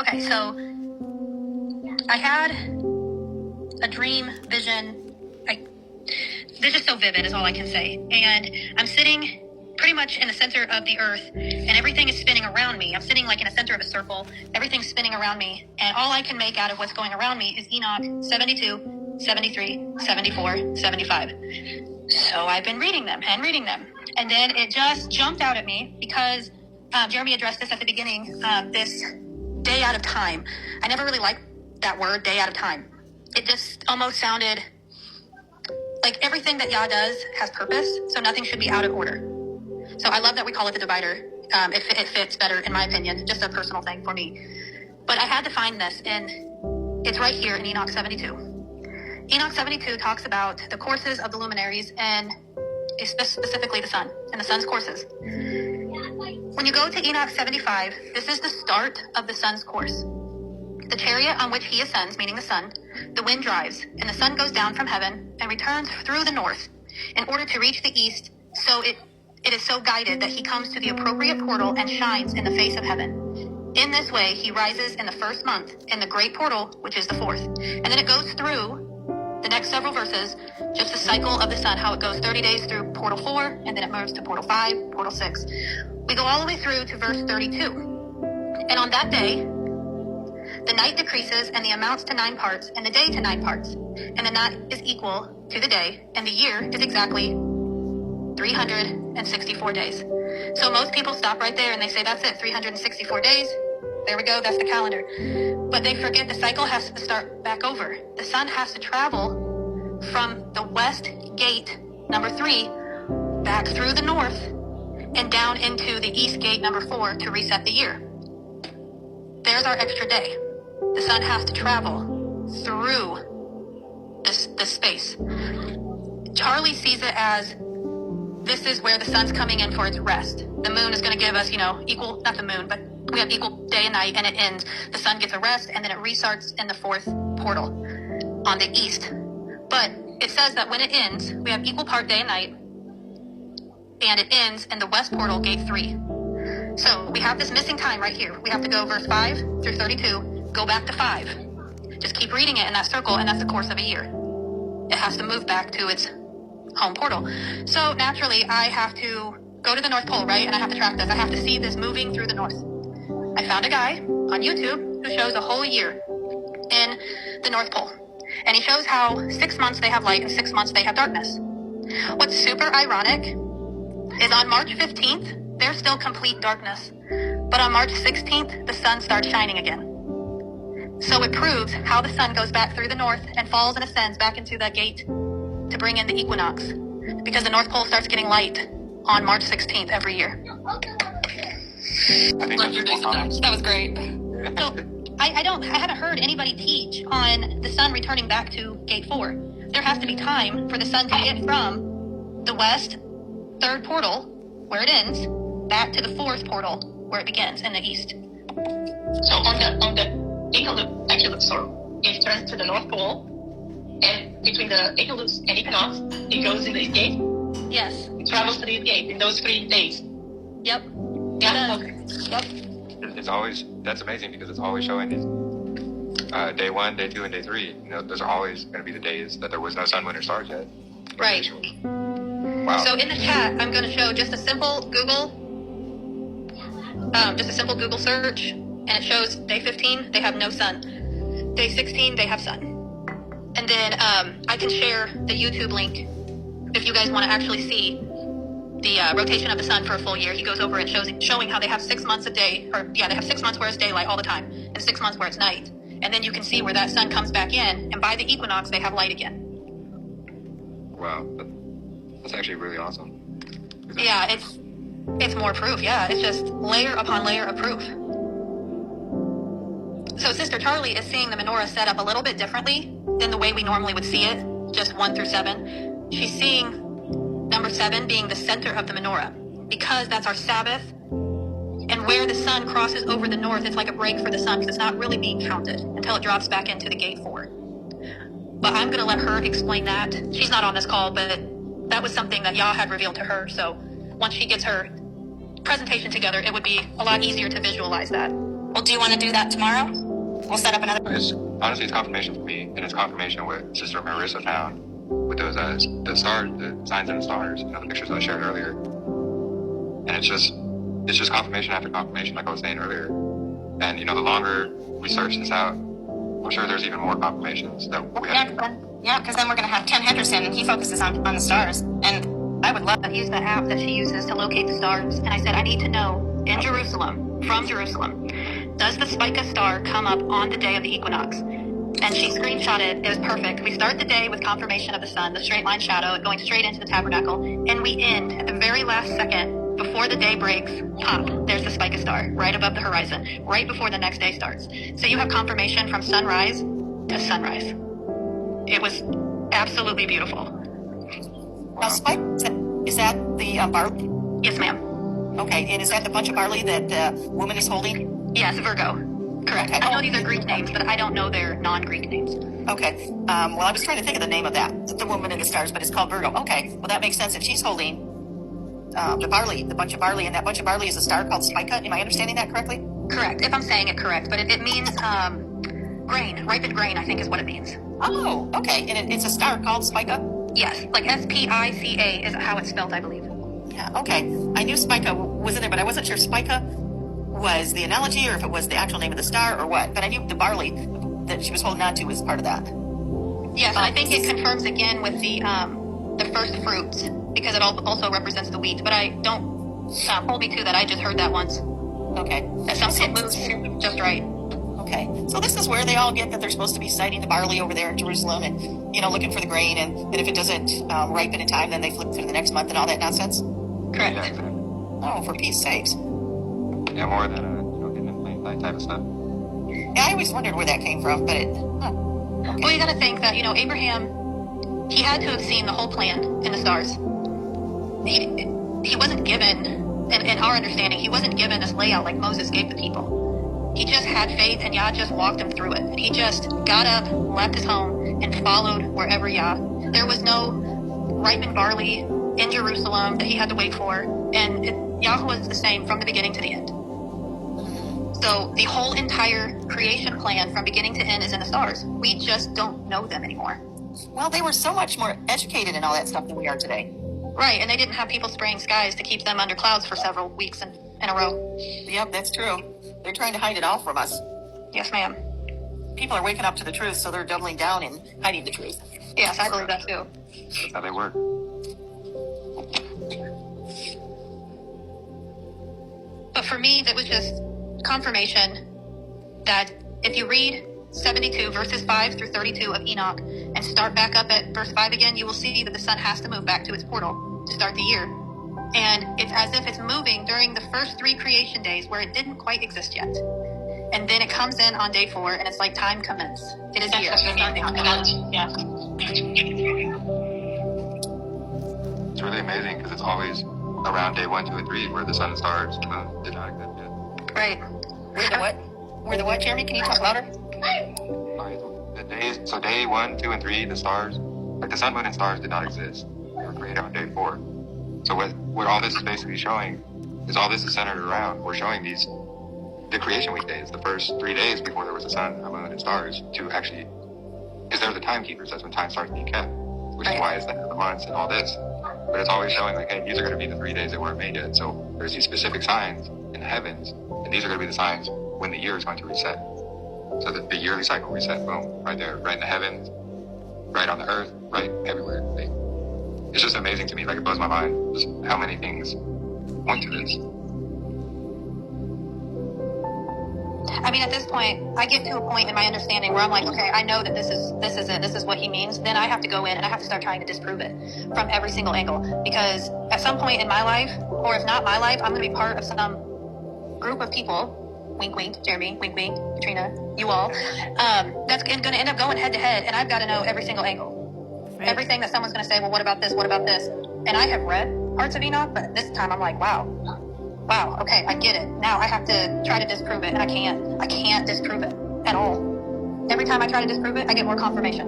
Okay, so I had a dream vision. They're just so vivid is all I can say. And I'm sitting pretty much in the center of the earth, and everything is spinning around me. I'm sitting like in the center of a circle. Everything's spinning around me. And all I can make out of what's going around me is Enoch 72, 73, 74, 75. So I've been reading them. And then it just jumped out at me because Jeremy addressed this at the beginning, this day out of time. I never really liked that word, day out of time. It just almost sounded like everything that Yah does has purpose, so nothing should be out of order. So I love that we call it the divider. It fits better, in my opinion, just a personal thing for me. But I had to find this, and it's right here in Enoch 72. Enoch 72 talks about the courses of the luminaries, and specifically the sun, and the sun's courses. When you go to Enoch 75, this is the start of the sun's course. The chariot on which he ascends, meaning the sun, the wind drives, and the sun goes down from heaven and returns through the north in order to reach the east, so it is so guided that he comes to the appropriate portal and shines in the face of heaven. In this way, he rises in the first month in the great portal, which is the fourth. And then it goes through the next several verses, just the cycle of the sun, how it goes 30 days through portal 4, and then it moves to portal 5, portal 6. We go all the way through to verse 32. And on that day, the night decreases and the amounts to 9 parts, and the day to 9 parts. And the night is equal to the day, and the year is exactly 364 days. So most people stop right there and they say, that's it, 364 days. There we go, that's the calendar. But they forget the cycle has to start back over. The sun has to travel from the west gate, number 3, back through the north, and down into the east gate, number 4, to reset the year. There's our extra day. The sun has to travel through this space. Charlie sees it as this is where the sun's coming in for its rest. The moon is going to give us, equal, not the moon, but we have equal day and night, and it ends. The sun gets a rest, and then it restarts in the 4th portal on the east. But it says that when it ends, we have equal part day and night, and it ends in the west portal, gate 3. So we have this missing time right here. We have to go verse 5 through 32, go back to 5. Just keep reading it in that circle, and that's the course of a year. It has to move back to its home portal. So naturally, I have to go to the North Pole, right? And I have to track this. I have to see this moving through the north. I found a guy on YouTube who shows a whole year in the North Pole. And he shows how 6 months they have light and 6 months they have darkness. What's super ironic is on March 15th, there's still complete darkness. But on March 16th, the sun starts shining again. So it proves how the sun goes back through the north and falls and ascends back into that gate to bring in the equinox. Because the North Pole starts getting light on March 16th every year. I think that was great. So I haven't heard anybody teach on the sun returning back to gate 4. There has to be time for the sun to get from the west 3rd portal, where it ends, back to the 4th portal, where it begins in the east. So on the equinox, it turns to the North Pole, and between the equinox and equinox, it goes in the east gate? Yes. It travels to the east gate in those 3 days? Yep. Yeah, okay. Yep. It's always, that's amazing because it's always showing day 1, day 2, and day 3. Those are always going to be the days that there was no sun, moon, or stars yet. Right. Wow. So in the chat, I'm going to show just a simple Google search, and it shows day 15, they have no sun. Day 16, they have sun. And then I can share the YouTube link if you guys want to actually see the rotation of the sun for a full year. He goes over and showing how they have 6 months a day, they have 6 months where it's daylight all the time, and 6 months where it's night. And then you can see where that sun comes back in, and by the equinox, they have light again. Wow. That's actually really awesome. Yeah, it's more proof. Yeah, it's just layer upon layer of proof. So Sister Charlie is seeing the menorah set up a little bit differently than the way we normally would see it, just 1 through 7. She's seeing number 7 being the center of the menorah, because that's our Sabbath, and where the sun crosses over the north, it's like a break for the sun, because it's not really being counted until it drops back into the gate 4. But I'm going to let her explain that. She's not on this call, but that was something that Yah had revealed to her, so once she gets her presentation together, it would be a lot easier to visualize that. Well, do you want to do that tomorrow? We'll set up another. Honestly, it's confirmation for me, and it's confirmation of what Sister Marissa found with those the stars, the signs and the stars, the pictures I shared earlier. And it's just confirmation after confirmation, like I was saying earlier. And the longer we search this out, I'm sure there's even more confirmations that we have. Yeah, because then we're going to have Ken Henderson, and he focuses on the stars. And I would love I used the app that she uses to locate the stars, and I said, I need to know, in Jerusalem, from Jerusalem, does the Spica star come up on the day of the equinox? And she screenshot it. It was perfect. We start the day with confirmation of the sun, the straight line shadow, going straight into the tabernacle, and we end at the very last second, before the day breaks, pop, there's the Spica star, right above the horizon, right before the next day starts. So you have confirmation from sunrise to sunrise. It was absolutely beautiful. Now, Spike, is that the barley? Yes, ma'am. Okay, and is that the bunch of barley that the woman is holding? Yes, Virgo. Correct. Okay. I know these are Greek names, but I don't know their non-Greek names. Okay. Well, I was trying to think of the name of that, the woman in the stars, but it's called Virgo. Okay. Well, that makes sense. If she's holding the barley, the bunch of barley, and that bunch of barley is a star called Spica. Am I understanding that correctly? Correct, if I'm saying it correct, but it means grain, ripened grain, I think is what it means. Oh, okay. And it's a star called Spica? Yes, like Spica is how it's spelled, I believe. Yeah, okay. I knew Spica was in there, but I wasn't sure Spica was the analogy or if it was the actual name of the star or what. But I knew the barley that she was holding on to was part of that. Yes, I think it confirms again with the first fruits, because it also represents the wheat. But I don't hold me to that. I just heard that once. Okay. That something moves just right. Okay. So this is where they all get that they're supposed to be sighting the barley over there in Jerusalem and, looking for the grain. And if it doesn't ripen in time, then they flip through the next month and all that nonsense. Correct. Yeah, exactly. Oh, for peace sakes. Yeah, more than hidden in plain sight type of stuff. Yeah, I always wondered where that came from, but okay. Well, you got to think that, Abraham, he had to have seen the whole plan in the stars. He wasn't given, in our understanding, he wasn't given this layout like Moses gave the people. He just had faith, and Yah just walked him through it. And he just got up, left his home, and followed wherever Yah. There was no ripened barley in Jerusalem that he had to wait for, and Yahweh was the same from the beginning to the end. So the whole entire creation plan from beginning to end is in the stars. We just don't know them anymore. Well, they were so much more educated in all that stuff than we are today. Right, and they didn't have people spraying skies to keep them under clouds for several weeks in a row. Yep, that's true. They're trying to hide it all from us. Yes, ma'am. People are waking up to the truth, so they're doubling down in hiding the truth. Yes, I believe that too. That's how they work. But for me, that was just confirmation that if you read 72 verses 5 through 32 of Enoch and start back up at verse 5 again, you will see that the sun has to move back to its portal to start the year. And it's as if it's moving during the first 3 creation days where it didn't quite exist yet. And then it comes in on day 4 and it's like time commence. It is year. Yeah. It's really amazing because it's always around day 1, 2, and 3 where the sun and stars did not exist yet. Right. We're the what? We're the what, Jeremy? Can you talk louder? The days, so day 1, 2, and 3, the stars, like the sun, moon, and stars did not exist. They were created on day 4. So what all this is basically showing is all this is centered around. We're showing the creation week days, the first 3 days before there was a sun, a moon, and stars, to actually, because they're the timekeepers. That's when time starts being kept, which is why it's the months and all this. But it's always showing like, hey, these are going to be the 3 days that weren't made yet. So there's these specific signs in the heavens, and these are going to be the signs when the year is going to reset. So the yearly cycle reset, boom, right there, right in the heavens, right on the earth, right everywhere. It's just amazing to me. Like, it blows my mind just how many things point to this. I mean, at this point, I get to a point in my understanding where I'm like, okay, I know that this is it. This is what he means. Then I have to go in and I have to start trying to disprove it from every single angle. Because at some point in my life, or if not my life, I'm going to be part of some group of people, wink, wink, Jeremy, wink, wink, Katrina, you all, that's going to end up going head to head. And I've got to know every single angle. Right. Everything that someone's going to say, well, what about this? What about this? And I have read parts of Enoch, but this time I'm like, wow, okay, I get it. Now I have to try to disprove it, and I can't disprove it at all. Every time I try to disprove it, I get more confirmation.